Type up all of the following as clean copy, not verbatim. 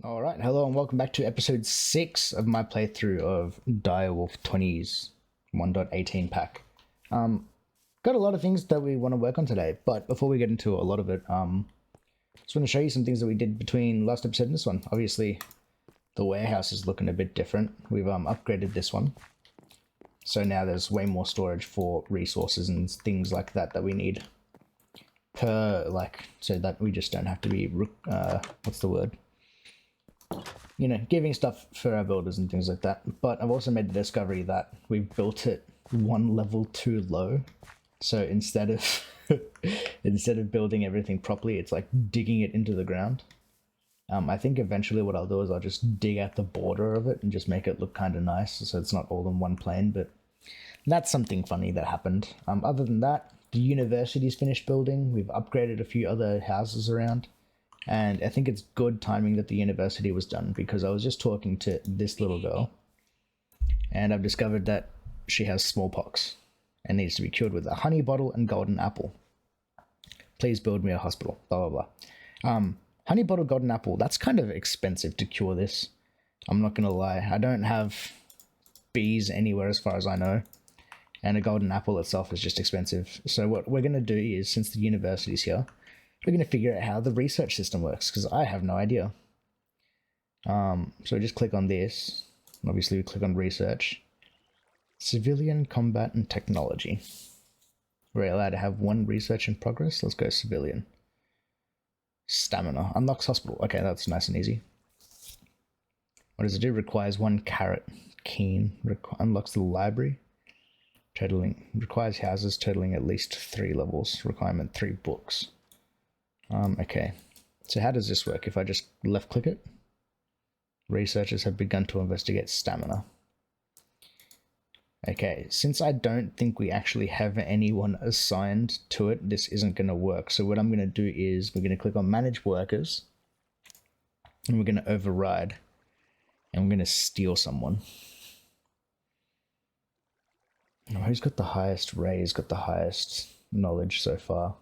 Alright, hello and welcome back to episode 6 of my playthrough of DireWolf20's 1.18 pack. Got a lot of things that we want to work on today, but before we get into a lot of it, just want to show you some things that we did between last episode and this one. Obviously, the warehouse is looking a bit different. We've upgraded this one. So now there's way more storage for resources and things like that that we need so that we just don't have to be, what's the word? You know, giving stuff for our builders and things like that. But I've also made the discovery that we've built it one level too low. So instead of building everything properly, it's like digging it into the ground. I think eventually what I'll do is I'll just dig out the border of it and just make it look kind of nice, so it's not all in one plane. But that's something funny that happened. Other than that, the university's finished building. We've upgraded a few other houses around. And I think it's good timing that the university was done, because I was just talking to this little girl and I've discovered that she has smallpox and needs to be cured with a honey bottle and golden apple. Please build me a hospital, blah, blah, blah. Honey bottle, golden apple, that's kind of expensive to cure this. I'm not going to lie. I don't have bees anywhere as far as I know. And a golden apple itself is just expensive. So what we're going to do is, since the university's here, we're going to figure out how the research system works, because I have no idea. So we just click on this. Obviously, we click on research. Civilian, combat, and technology. We're allowed to have one research in progress. Let's go civilian. Stamina. Unlocks hospital. Okay, that's nice and easy. What does it do? Requires 1 carrot. Keen. Unlocks the library. Totaling. Requires houses totaling at least 3 levels. Requirement 3 books. Okay, so how does this work? If I just left click it, researchers have begun to investigate stamina. Okay, since I don't think we actually have anyone assigned to it, this isn't going to work. So what I'm going to do is we're going to click on manage workers and we're going to override and we're going to steal someone. Oh, who's got the highest? Ray's got the highest knowledge so far.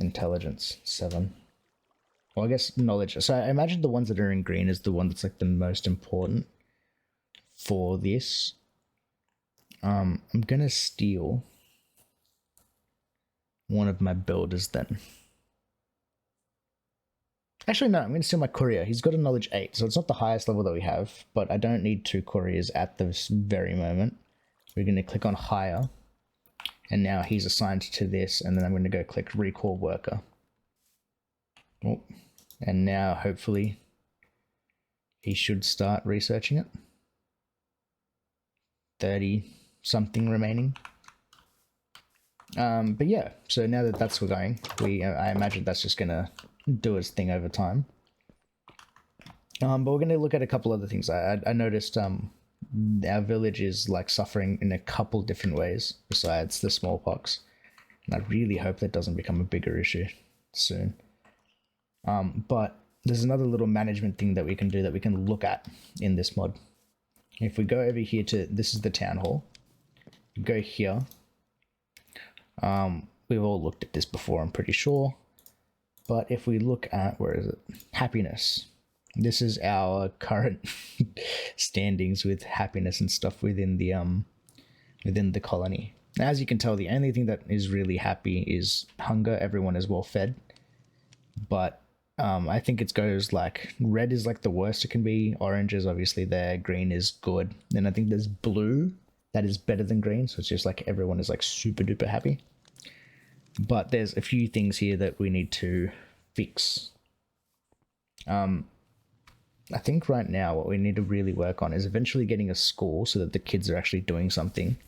Intelligence 7. Well, I guess knowledge. So I imagine the ones that are in green is the one that's like the most important for this. I'm gonna steal one of my builders then. Actually, no, I'm gonna steal my courier. He's got a knowledge 8, so it's not the highest level that we have, but I don't need 2 couriers at this very moment. We're gonna click on hire. And now he's assigned to this, and then I'm going to go click recall worker. Oh, and now hopefully he should start researching it. 30 something remaining. But yeah, so now that that's going, I imagine that's just going to do its thing over time. But we're going to look at a couple other things. I noticed our village is like suffering in a couple different ways besides the smallpox, and I really hope that doesn't become a bigger issue soon. But there's another little management thing that we can do that we can look at in this mod. If we go over here to, this is the town hall, go here. We've all looked at this before, I'm pretty sure, but if we look at, where is it, happiness. This is our current standings with happiness and stuff within the colony. Now, as you can tell, the only thing that is really happy is hunger. Everyone is well fed, but I think it goes like red is like the worst it can be. Orange is obviously there. Green is good. Then I think there's blue that is better than green. So it's just like everyone is like super duper happy. But there's a few things here that we need to fix. I think right now what we need to really work on is eventually getting a school so that the kids are actually doing something.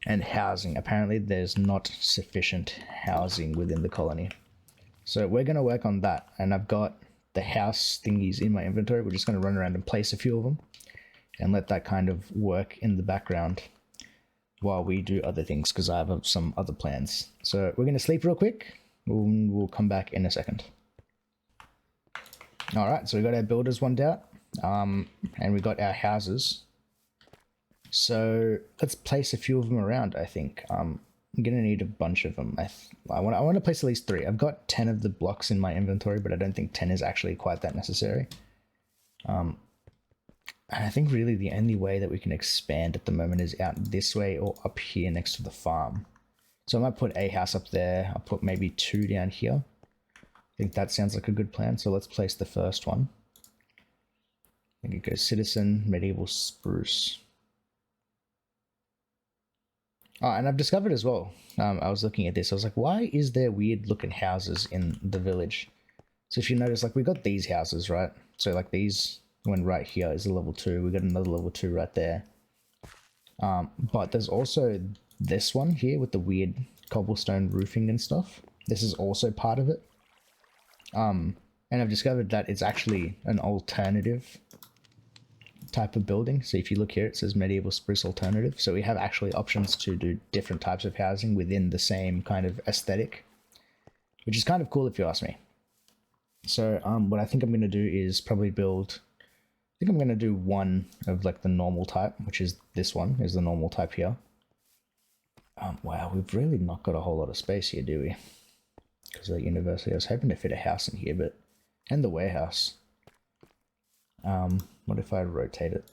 And housing. Apparently there's not sufficient housing within the colony. So we're going to work on that. And I've got the house thingies in my inventory. We're just going to run around and place a few of them and let that kind of work in the background while we do other things, because I have some other plans. So we're going to sleep real quick. We'll come back in a second. Alright, so we got our builders one out, and we got our houses. So let's place a few of them around, I think. I'm gonna need a bunch of them. I want to place at least 3. I've got 10 of the blocks in my inventory, but I don't think 10 is actually quite that necessary. And I think really the only way that we can expand at the moment is out this way or up here next to the farm. So I might put a house up there. I'll put maybe 2 down here. I think that sounds like a good plan. So let's place the first one. I think it goes citizen, medieval spruce. Oh, and I've discovered as well, I was looking at this, I was like, why is there weird looking houses in the village? So if you notice, like, we got these houses, right? So like these one right here is a level 2. We got another level 2 right there. But there's also this one here with the weird cobblestone roofing and stuff. This is also part of it. And I've discovered that it's actually an alternative type of building. So if you look here, it says medieval spruce alternative. So we have actually options to do different types of housing within the same kind of aesthetic, which is kind of cool if you ask me. So what I think I'm going to do is probably build, I think I'm going to do one of like the normal type, which is this one is the normal type here. Wow, we've really not got a whole lot of space here, do we? Because of the university. I was hoping to fit a house in here, but, and the warehouse. What if I rotate it?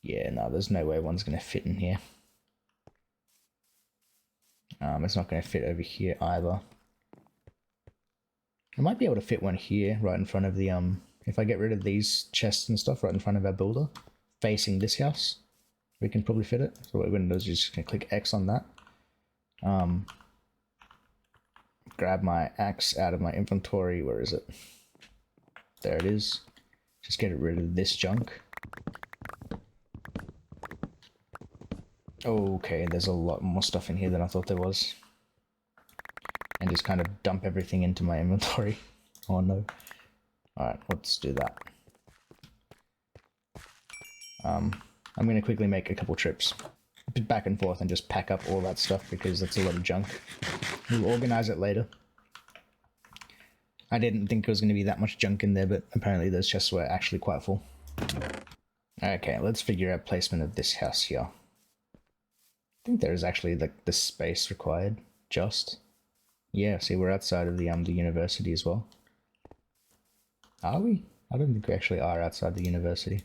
Yeah, no, there's no way one's going to fit in here. It's not going to fit over here either. I might be able to fit one here, right in front of the, if I get rid of these chests and stuff, right in front of our builder, facing this house, we can probably fit it. So what we're going to do is just going to click X on that. Grab my axe out of my inventory. Where is it? There it is. Just get rid of this junk. Okay, there's a lot more stuff in here than I thought there was. And just kind of dump everything into my inventory. Oh no. Alright, let's do that. I'm going to quickly make a couple trips back and forth and just pack up all that stuff because that's a lot of junk. We'll organize it later. I didn't think there was going to be that much junk in there, but apparently those chests were actually quite full. Okay, let's figure out placement of this house here. I think there is actually like the space required, just. Yeah, see, we're outside of the university as well. Are we? I don't think we actually are outside the university.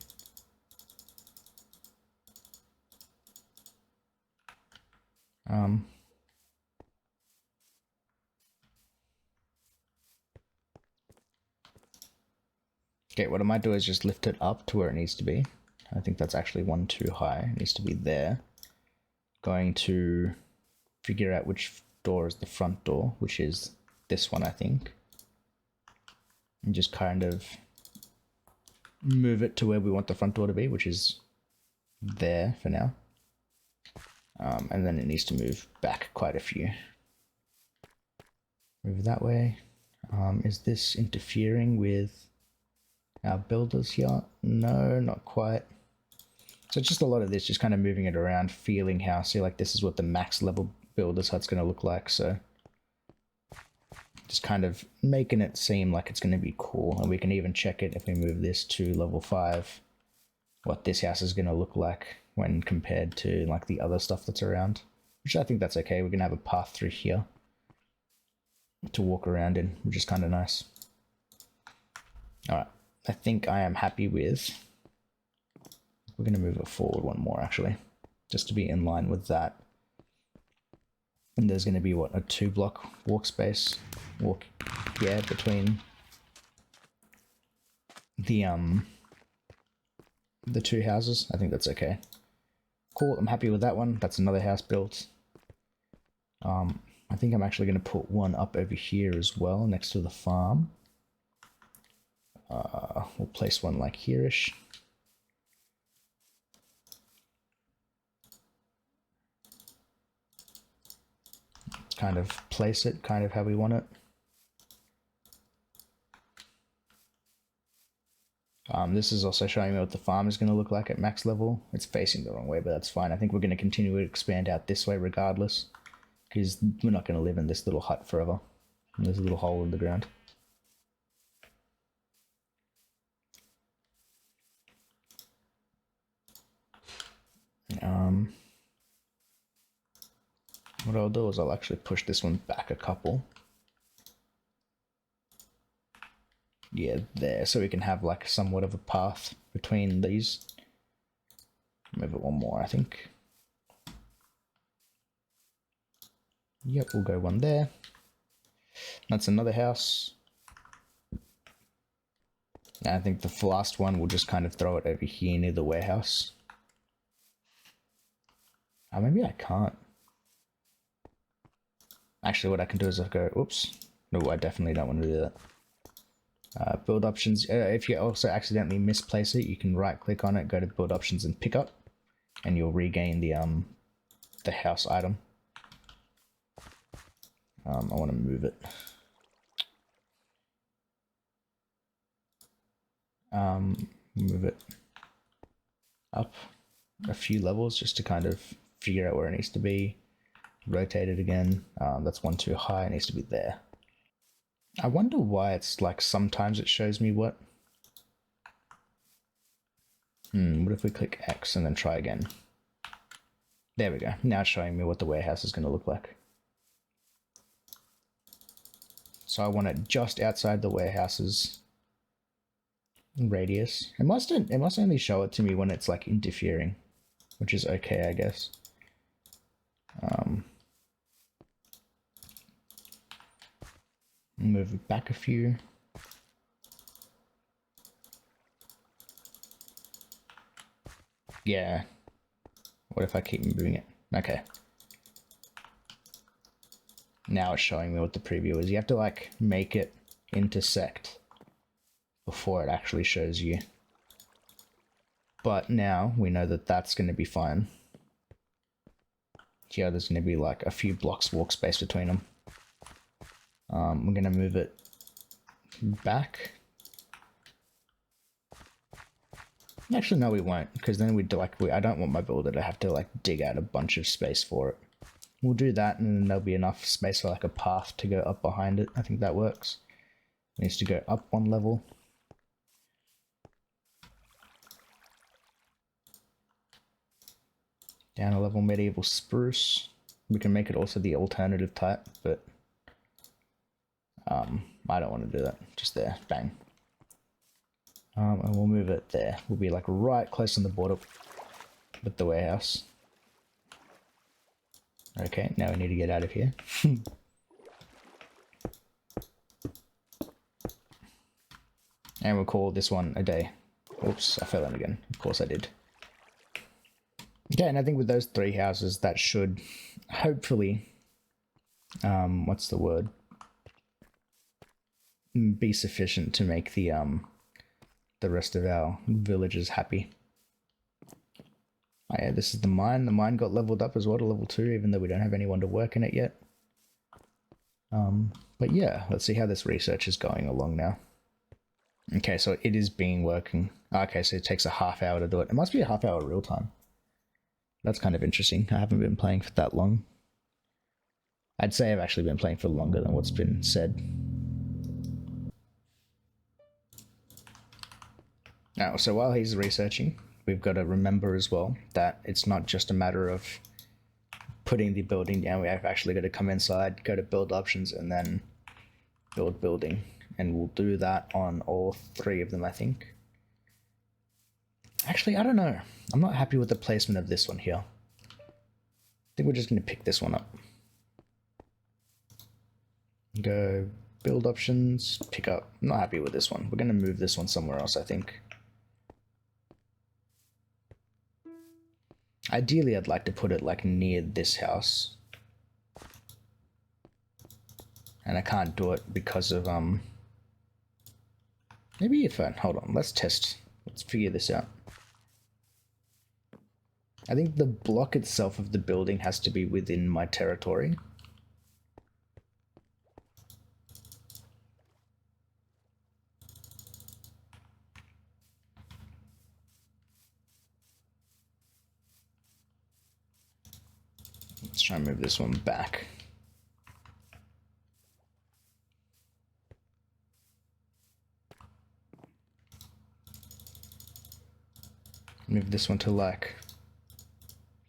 Okay, what I might do is just lift it up to where it needs to be. I think that's actually one too high. It needs to be there. Going to figure out which door is the front door, which is this one, I think. And just kind of move it to where we want the front door to be, which is there for now. And then it needs to move back quite a few. Move that way. Is this interfering with our builders here? No, not quite. So just a lot of this, just kind of moving it around, feeling how, see, like this is what the max level builder's hut's going to look like. So just kind of making it seem like it's going to be cool. And we can even check it if we move this to level 5, what this house is going to look like when compared to like the other stuff that's around, which I think that's okay. We're going to have a path through here to walk around in, which is kind of nice. All right, I think I am happy with, we're going to move it forward one more actually, just to be in line with that. And there's going to be what, a 2-block walk space, yeah, between the 2 houses. I think that's okay. Cool, I'm happy with that one. That's another house built. I think I'm actually going to put one up over here as well, next to the farm. We'll place one like here-ish. Kind of place it kind of how we want it. This is also showing me what the farm is going to look like at max level. It's facing the wrong way, but that's fine. I think we're going to continue to expand out this way regardless, because we're not going to live in this little hut forever. And there's a little hole in the ground. What I'll do is I'll actually push this one back a couple. Yeah, there, so we can have like somewhat of a path between these. Move it one more, I think. Yep, we'll go one there. That's another house. And I think the last one we'll just kind of throw it over here near the warehouse. Oh, maybe I can't. Actually, what I can do is I'll go, oops. No, I definitely don't want to do that. Build options. If you also accidentally misplace it, you can right click on it, go to build options and pick up, and you'll regain the house item. I want to move it. Move it up a few levels just to kind of figure out where it needs to be. Rotate it again. That's one too high. It needs to be there. I wonder why it's like sometimes it shows me what. What if we click X and then try again? There we go. Now it's showing me what the warehouse is going to look like. So I want it just outside the warehouse's radius. It must only show it to me when it's like interfering, which is okay, I guess. Move it back a few. Yeah. What if I keep moving it? Okay. Now it's showing me what the preview is. You have to like make it intersect before it actually shows you. But now we know that that's going to be fine. Here there's going to be like a few blocks walk space between them. We're going to move it back. Actually, no, we won't, because then we'd like I don't want my builder to have to like dig out a bunch of space for it. We'll do that, and then there'll be enough space for like a path to go up behind it. I think that works. It needs to go up one level. Down a level, medieval spruce. We can make it also the alternative type, but I don't want to do that. Just there, bang. And we'll move it there. We'll be like right close on the border with the warehouse. Okay, now we need to get out of here. And we'll call this one a day. Oops, I fell in again. Of course I did. Okay, and I think with those three houses, that should hopefully, what's the word? Be sufficient to make the rest of our villagers happy. Oh yeah, this is the mine. The mine got leveled up as well to level 2, even though we don't have anyone to work in it yet. But yeah, let's see how this research is going along now. Okay, so it is working. Okay, so it takes a half hour to do it. It must be a half hour real time. That's kind of interesting. I haven't been playing for that long. I'd say I've actually been playing for longer than what's been said. Now, so while he's researching, we've got to remember as well that it's not just a matter of putting the building down. We have actually got to come inside, go to build options, and then build building. And we'll do that on all 3 of them, I think. Actually, I don't know. I'm not happy with the placement of this one here. I think we're just going to pick this one up. Go build options, pick up. I'm not happy with this one. We're going to move this one somewhere else, I think. Ideally, I'd like to put it like near this house. And I can't do it because of, maybe if I, hold on, let's test. Let's figure this out. I think the block itself of the building has to be within my territory. Let's try and move this one back. Move this one to like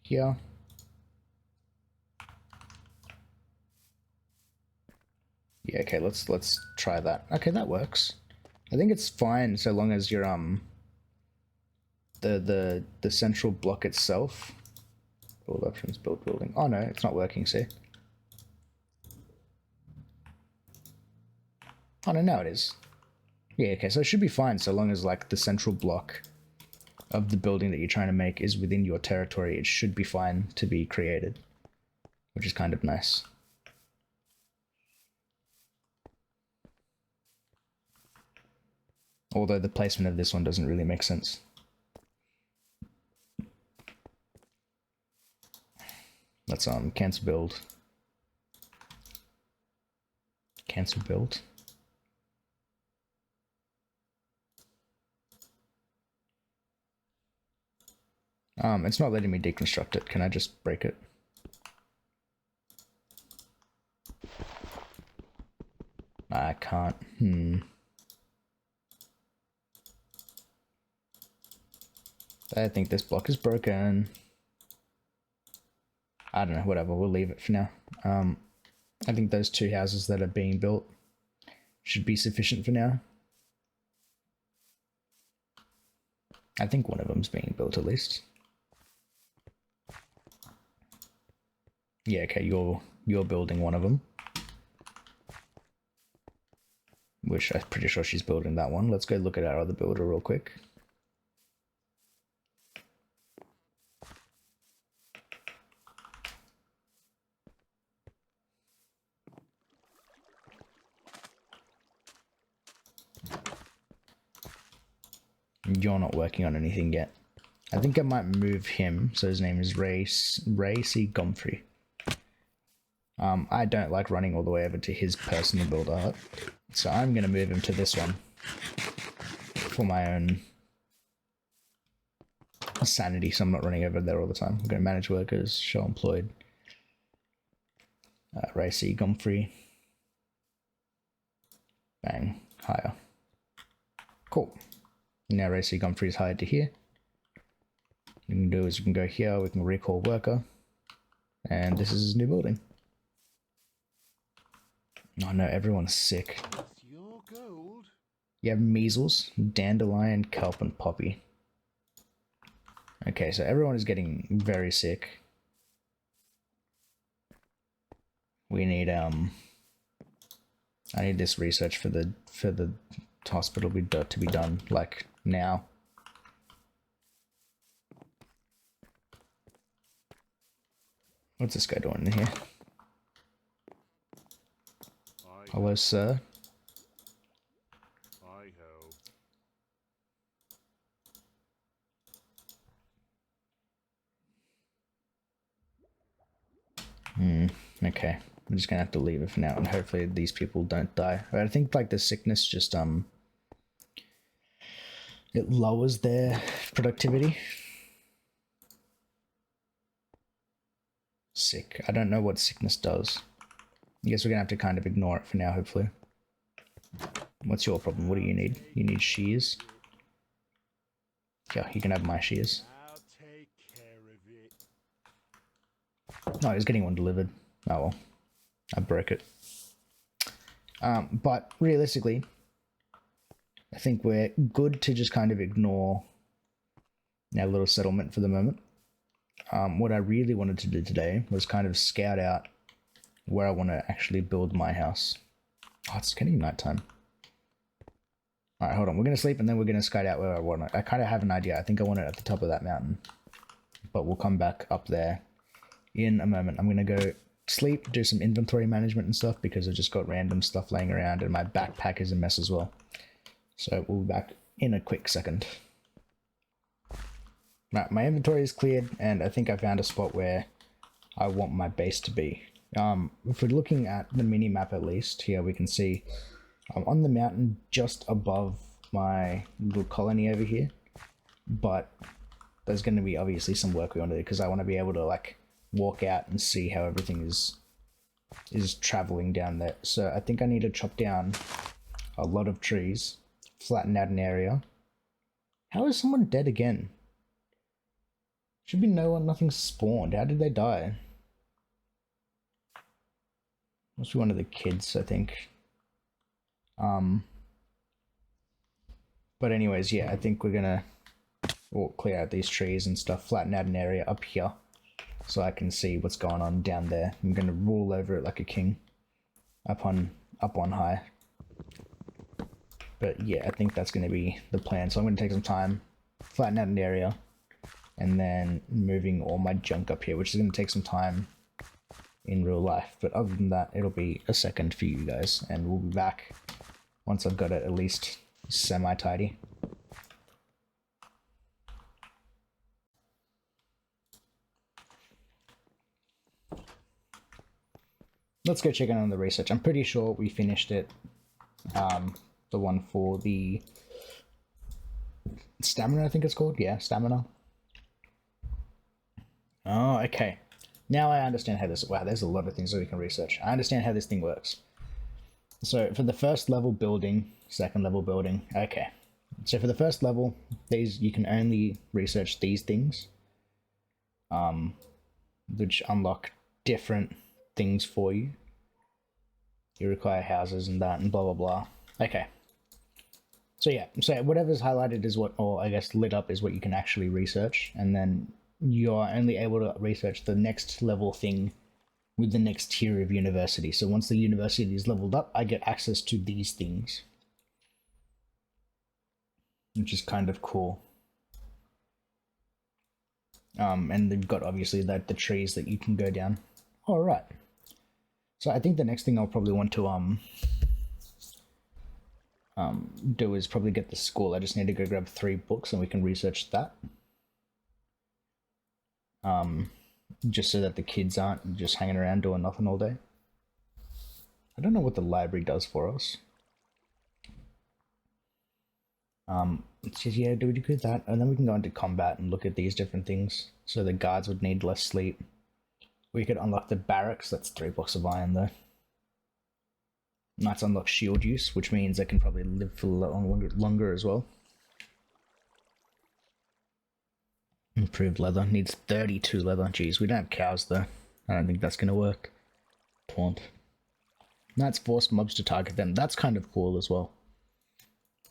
here. Yeah, okay, let's try that. Okay, that works. I think it's fine so long as you're the central block itself. Build options, build building. Oh no, it's not working, see? Oh no, now it is. Yeah, okay, so it should be fine so long as like the central block of the building that you're trying to make is within your territory. It should be fine to be created, which is kind of nice. Although the placement of this one doesn't really make sense. Let's cancel build. Cancel build. It's not letting me deconstruct it. Can I just break it? I can't. I think this block is broken. I don't know, whatever, we'll leave it for now. I think those two houses that are being built should be sufficient for now. I think one of them's being built at least. Yeah, okay, you're building one of them. Which I'm pretty sure she's building that one. Let's go look at our other builder real quick. You're not working on anything yet. I think I might move him, so his name is Ray C. Gomfrey. I don't like running all the way over to his personal build art, so I'm going to move him to this one for my own sanity, so I'm not running over there all the time. I'm going to manage workers, show employed. Ray C. Gomfrey. Bang, hire. Cool. Now Ray C. Gomfrey is hired to here. What we can do is we can go here, we can recall worker, and this is his new building. Oh no, everyone's sick. You have measles, dandelion, kelp, and poppy. Okay, so everyone is getting very sick. We need I need this research for the hospital to be done like now. What's this guy doing in here? Hello, sir. Okay. I'm just gonna have to leave it for now, and hopefully these people don't die. But I think like the sickness just it lowers their productivity. Sick. I don't know what sickness does. I guess we're gonna have to kind of ignore it for now, hopefully. What's your problem? What do you need? You need shears? Yeah, you can have my shears. No, he's getting one delivered. Oh well. I broke it. But realistically, I think we're good to just kind of ignore our little settlement for the moment. What I really wanted to do today was kind of scout out where I want to actually build my house. Oh, it's getting nighttime. Alright, hold on. We're going to sleep and then we're going to scout out where I want it. I kind of have an idea. I think I want it at the top of that mountain. But we'll come back up there in a moment. I'm going to go sleep, do some inventory management and stuff because I've just got random stuff laying around and my backpack is a mess as well. So we'll be back in a quick second. Right, my inventory is cleared and I think I found a spot where I want my base to be. If we're looking at the mini map at least, here we can see I'm on the mountain just above my little colony over here, but there's going to be obviously some work we want to do because I want to be able to like walk out and see how everything is traveling down there. So I think I need to chop down a lot of trees, flatten out an area. How is someone dead again? Should be nothing spawned. How did they die? Must be one of the kids, I think. But anyways, yeah, I think we're gonna clear out these trees and stuff, flatten out an area up here so I can see what's going on down there. I'm gonna rule over it like a king up on high. But yeah, I think that's gonna be the plan. So I'm gonna take some time, flatten out an area, and then moving all my junk up here, which is gonna take some time in real life. But other than that, it'll be a second for you guys, and we'll be back once I've got it at least semi-tidy. Let's go check in on the research. I'm pretty sure we finished it. The one for the stamina, I think it's called. Yeah, stamina. Oh, okay. Now I understand how this... Wow, there's a lot of things that we can research. I understand how this thing works. So for the first level building, second level building, okay. So for the first level, these you can only research these things, which unlock different things for you. You require houses and that and blah blah blah. Okay. So yeah, so whatever's highlighted is what, or I guess lit up is what you can actually research, and then you're only able to research the next level thing with the next tier of university. So once the university is leveled up, I get access to these things, which is kind of cool. And they've got obviously the trees that you can go down. All right. So I think the next thing I'll probably want to do is probably get the school. I just need to go grab 3 books and we can research that. Just so that the kids aren't just hanging around doing nothing all day. I don't know what the library does for us. It's just, yeah, do we do that? And then we can go into combat and look at these different things. So the guards would need less sleep. We could unlock the barracks. That's 3 blocks of iron though. Let's unlock shield use, which means I can probably live for a lot longer as well. Improved leather. Needs 32 leather. Jeez, we don't have cows though. I don't think that's going to work. Taunt. That's force mobs to target them. That's kind of cool as well.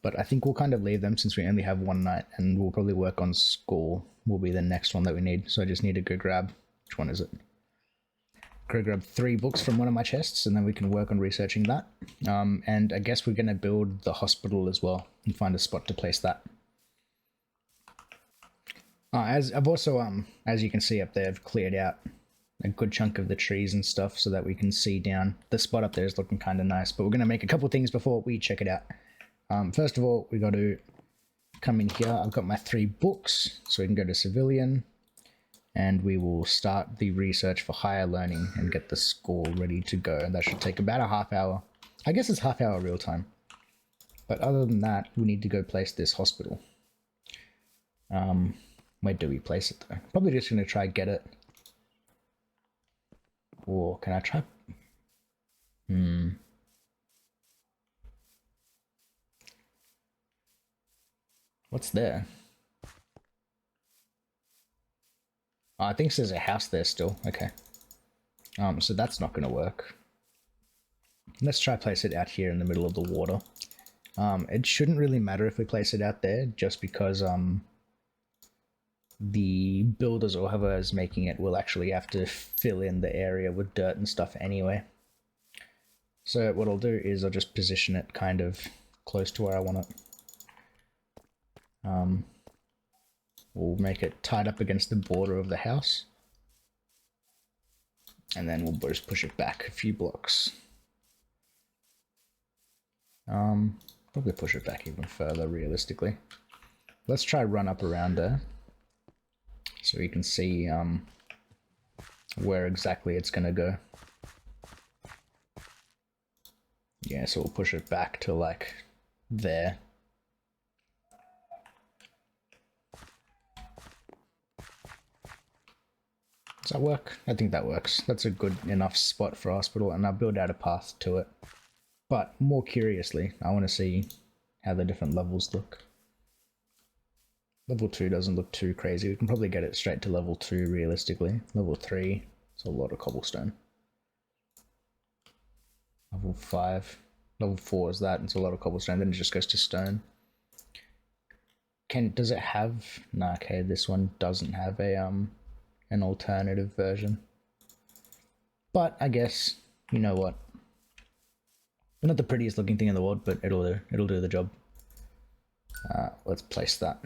But I think we'll kind of leave them since we only have 1 night, and we'll probably work on school. Will be the next one that we need. So I just need to go grab... Which one is it? Go grab 3 books from one of my chests, and then we can work on researching that. And I guess we're going to build the hospital as well and find a spot to place that. As I've also, as you can see up there, I've cleared out a good chunk of the trees and stuff so that we can see down. The spot up there is looking kind of nice, but we're going to make a couple things before we check it out. First of all, we got to come in here. I've got my 3 books, so we can go to civilian, and we will start the research for higher learning and get the school ready to go. And that should take about a half hour. I guess it's half hour real time. But other than that, we need to go place this hospital. Where do we place it though? Probably just going to try get it. Or can I try? What's there? Oh, I think there's a house there still. Okay. So that's not going to work. Let's try place it out here in the middle of the water. It shouldn't really matter if we place it out there, just because the builders or whoever is making it will actually have to fill in the area with dirt and stuff anyway. So what I'll do is I'll just position it kind of close to where I want it. We'll make it tied up against the border of the house. And then we'll just push it back a few blocks. Probably push it back even further realistically. Let's try run up around there. So you can see where exactly it's going to go. Yeah, so we'll push it back to like there. Does that work? I think that works. That's a good enough spot for hospital, and I'll build out a path to it. But more curiously, I want to see how the different levels look. Level 2 doesn't look too crazy. We can probably get it straight to level 2 realistically. Level 3, it's a lot of cobblestone. Level 5. Level 4 is that, it's a lot of cobblestone, then it just goes to stone. Does it have, nah, okay, this one doesn't have a an alternative version. But I guess, you know what? Not the prettiest looking thing in the world, but it'll do the job. Let's place that.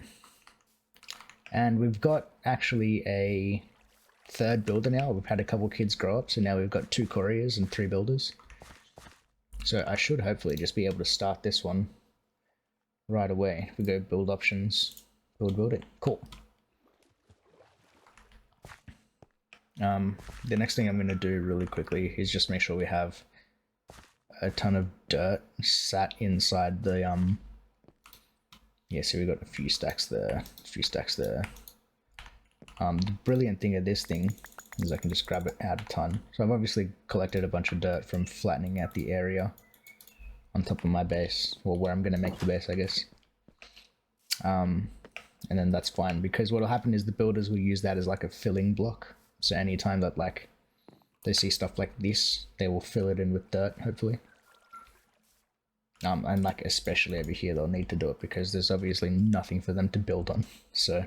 And we've got actually a third builder now. We've had a couple kids grow up, so now we've got 2 couriers and 3 builders. So I should hopefully just be able to start this one right away. If we go build options, build it. Cool. The next thing I'm going to do really quickly is just make sure we have a ton of dirt sat inside the yeah, so we got a few stacks there, the brilliant thing of this thing is I can just grab it out a ton. So I've obviously collected a bunch of dirt from flattening out the area on top of my base, or where I'm going to make the base, I guess. And then that's fine, because what'll happen is the builders will use that as like a filling block. So anytime that like they see stuff like this, they will fill it in with dirt, hopefully. And like especially over here, they'll need to do it because there's obviously nothing for them to build on. So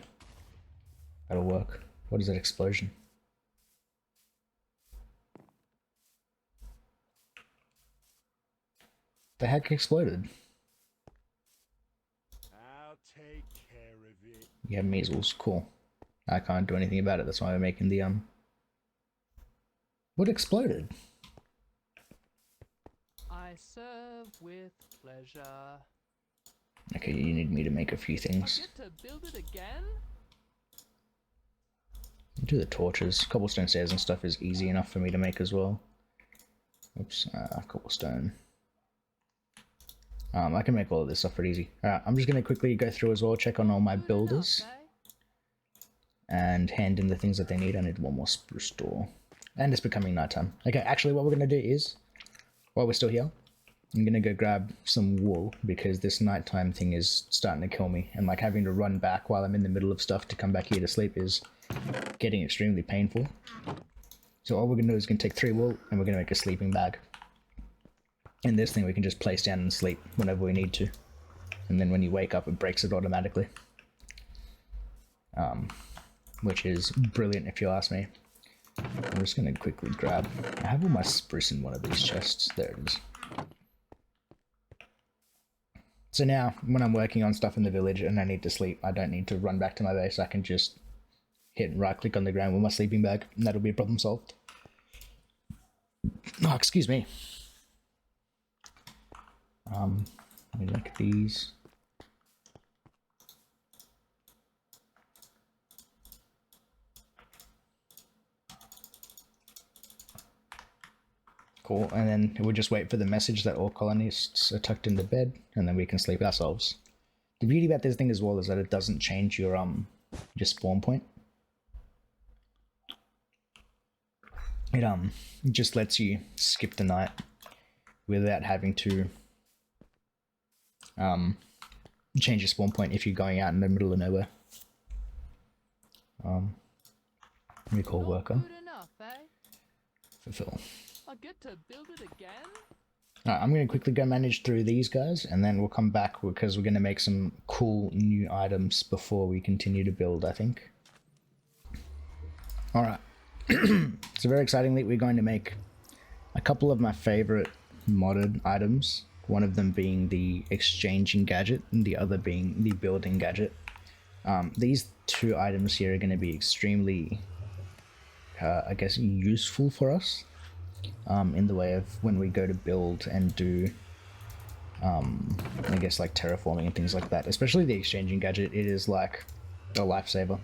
that'll work. What is that explosion? The heck exploded? I'll take care of it. You have measles. Cool. I can't do anything about it. That's why we're making the What exploded? I serve with pleasure. Okay, you need me to make a few I things. get to build it again? Do the torches. Cobblestone stairs and stuff is easy enough for me to make as well. Oops, cobblestone. I can make all of this stuff pretty easy. Alright, I'm just going to quickly go through as well, check on all my Good builders, enough, eh? and hand in the things that they need. I need one more spruce door. And it's becoming nighttime. Okay, actually what we're going to do is, while we're still here, I'm going to go grab some wool, because this nighttime thing is starting to kill me, and like having to run back while I'm in the middle of stuff to come back here to sleep is getting extremely painful. So all we're going to do is going to take 3 wool, and we're going to make a sleeping bag. And this thing we can just place down and sleep whenever we need to. And then when you wake up, it breaks it automatically. Which is brilliant if you ask me. I'm just going to quickly grab... I have all my spruce in one of these chests. There it is. So now, when I'm working on stuff in the village and I need to sleep, I don't need to run back to my base. I can just hit right click on the ground with my sleeping bag, and that'll be a problem solved. Oh, excuse me. Let me make these. Cool, and then we'll just wait for the message that all colonists are tucked into bed, and then we can sleep ourselves. The beauty about this thing as well is that it doesn't change your spawn point. It just lets you skip the night without having to change your spawn point if you're going out in the middle of nowhere. Recall worker. Good enough, eh? Fulfill. I get to build it again? Alright, I'm going to quickly go manage through these guys, and then we'll come back because we're going to make some cool new items before we continue to build, I think. Alright. So very excitingly, we're going to make a couple of my favorite modded items. One of them being the exchanging gadget, and the other being the building gadget. These 2 items here are going to be extremely, I guess, useful for us. In the way of when we go to build and do, I guess, like terraforming and things like that. Especially the exchanging gadget, it is like a lifesaver.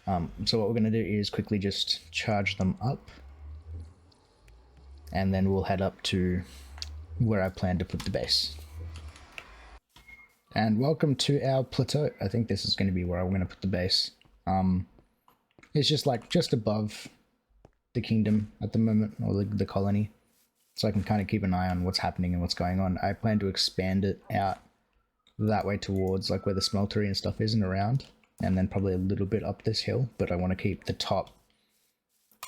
So what we're going to do is quickly just charge them up, and then we'll head up to where I plan to put the base. And welcome to our plateau. I think this is going to be where I'm going to put the base. It's just like just above the kingdom at the moment, or the colony, so I can kind of keep an eye on what's happening and what's going on. I plan to expand it out that way towards like where the smeltery and stuff is and around, and then probably a little bit up this hill, but I want to keep the top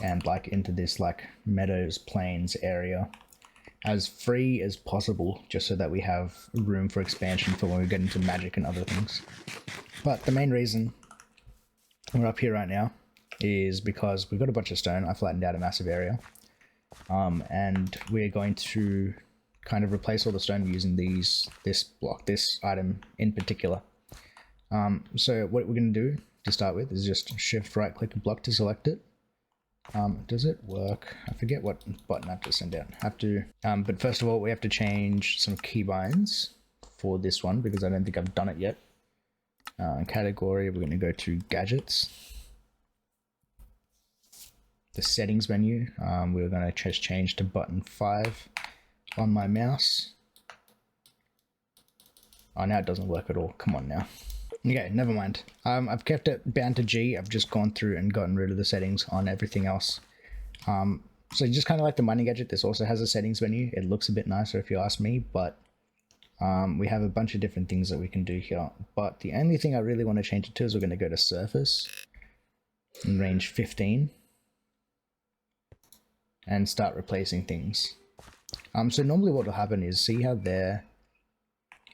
and like into this like meadows plains area as free as possible, just so that we have room for expansion for when we get into magic and other things. But the main reason we're up here right now is because we've got a bunch of stone. I flattened out a massive area. And we're going to kind of replace all the stone using this item in particular. So what we're going to do to start with is just shift right click a block to select it. Does it work? I forget what button I have to send out. But first of all, we have to change some keybinds for this one because I don't think I've done it yet. Category, we're going to go to gadgets. The settings menu, we're going to just change to button 5 on my mouse. Oh, now it doesn't work at all. Come on now. Okay, never mind. I've kept it bound to G. I've just gone through and gotten rid of the settings on everything else. So just kind of like the mining gadget, this also has a settings menu. It looks a bit nicer if you ask me, but we have a bunch of different things that we can do here. But the only thing I really want to change it to is we're going to go to surface and range 15 and start replacing things. So normally what will happen is, see how there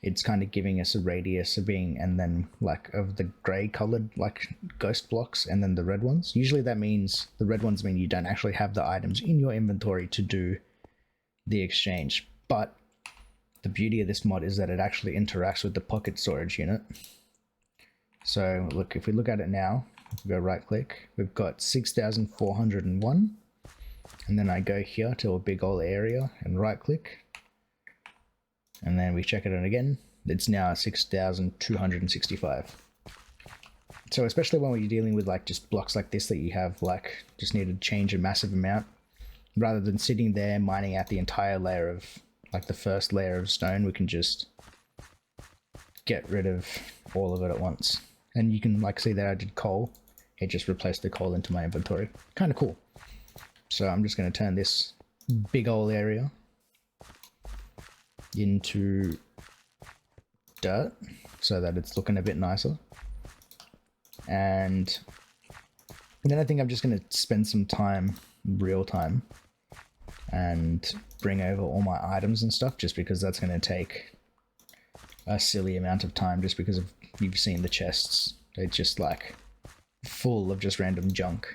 it's kind of giving us a radius of being, and then like of the gray colored like ghost blocks, and then the red ones. Usually that means the red ones mean you don't actually have the items in your inventory to do the exchange. But the beauty of this mod is that it actually interacts with the pocket storage unit. So look, if we look at it now, if we go right click, we've got 6,401. And then I go here to a big old area and right click. And then we check it out again. It's now 6,265. So especially when we're dealing with like just blocks like this that you have like just need to change a massive amount, rather than sitting there mining out the entire layer of like the first layer of stone, we can just get rid of all of it at once. And you can like see that I did coal. It just replaced the coal into my inventory. Kind of cool. So I'm just going to turn this big old area into dirt so that it's looking a bit nicer. And then I think I'm just going to spend some time, real time, and bring over all my items and stuff, just because that's going to take a silly amount of time, just because of you've seen the chests. They're just like full of just random junk.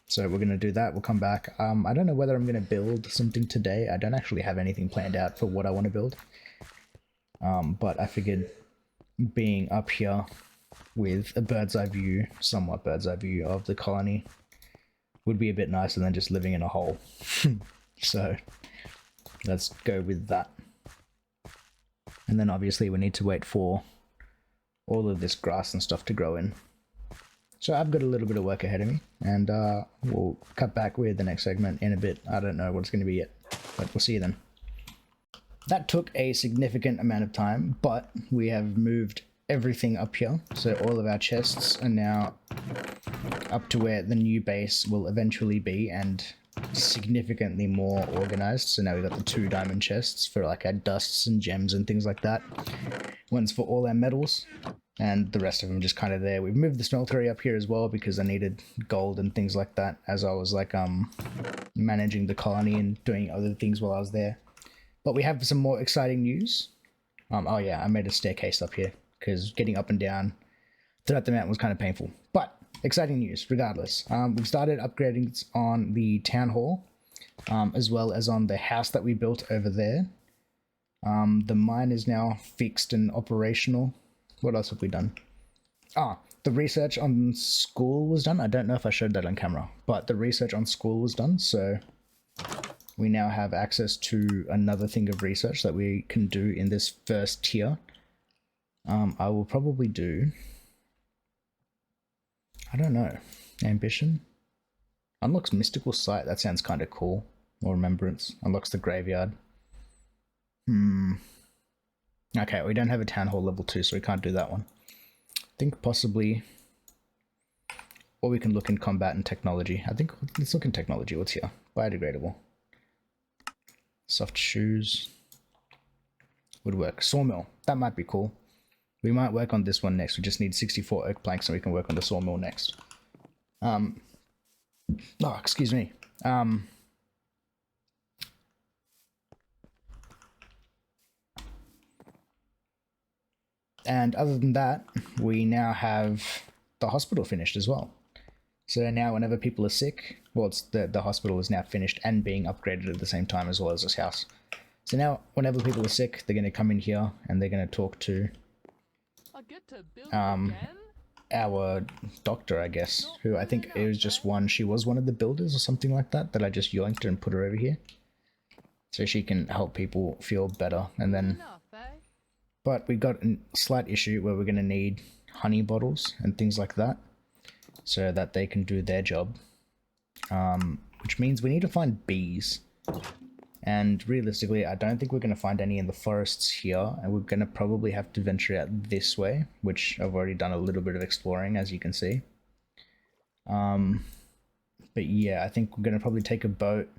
So we're going to do that. We'll come back. I don't know whether I'm going to build something today. I don't actually have anything planned out for what I want to build. But I figured being up here with a bird's eye view, somewhat bird's eye view of the colony would be a bit nicer than just living in a hole. So let's go with that. And then obviously we need to wait for all of this grass and stuff to grow in. So I've got a little bit of work ahead of me, and we'll cut back with the next segment in a bit. I don't know what it's going to be yet, but we'll see you then. That took a significant amount of time, but we have moved everything up here. So all of our chests are now up to where the new base will eventually be, and significantly more organized. So now we've got the 2 diamond chests for like our dusts and gems and things like that. One's for all our metals, and the rest of them just kind of there. We've moved the smeltery up here as well because I needed gold and things like that as I was like managing the colony and doing other things while I was there. But we have some more exciting news. Oh yeah, I made a staircase up here because getting up and down throughout the mountain was kind of painful. But exciting news regardless. We've started upgrading on the town hall, as well as on the house that we built over there. The mine is now fixed and operational. What else have we done? The research on school was done. I don't know if I showed that on camera, but the research on school was done. So we now have access to another thing of research that we can do in this first tier. I will probably do, I don't know, ambition? Unlocks mystical sight. That sounds kind of cool. Or remembrance. Unlocks the graveyard. Okay, we don't have a town hall level 2, so we can't do that one. I think possibly, or we can look in combat and technology. I think let's look in technology. What's here? Biodegradable. Soft shoes. Woodwork. Sawmill. That might be cool. We might work on this one next. We just need 64 oak planks so we can work on the sawmill next. Oh, excuse me. And other than that, we now have the hospital finished as well. So now whenever people are sick, well, it's the hospital is now finished and being upgraded at the same time as well as this house. So now whenever people are sick, they're going to come in here and they're going to talk to I'll get to build it again. our doctor, I guess, who I think it was just one, she was one of the builders or something like that, that I just yoinked her and put her over here. So she can help people feel better. And then, Enough, eh? but we got a slight issue where we're going to need honey bottles and things like that so that they can do their job. Which means we need to find bees. And realistically, I don't think we're going to find any in the forests here, and we're going to probably have to venture out this way, which I've already done a little bit of exploring, as you can see. But yeah, I think we're going to probably take a boat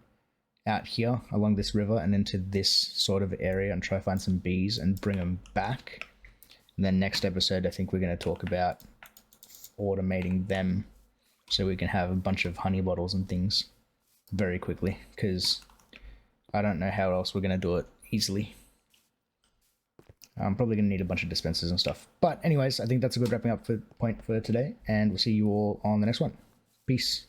out here along this river and into this sort of area and try to find some bees and bring them back. And then next episode, I think we're going to talk about automating them so we can have a bunch of honey bottles and things very quickly, because I don't know how else we're going to do it easily. I'm probably going to need a bunch of dispensers and stuff. But anyways, I think that's a good wrapping up point for today, and we'll see you all on the next one. Peace.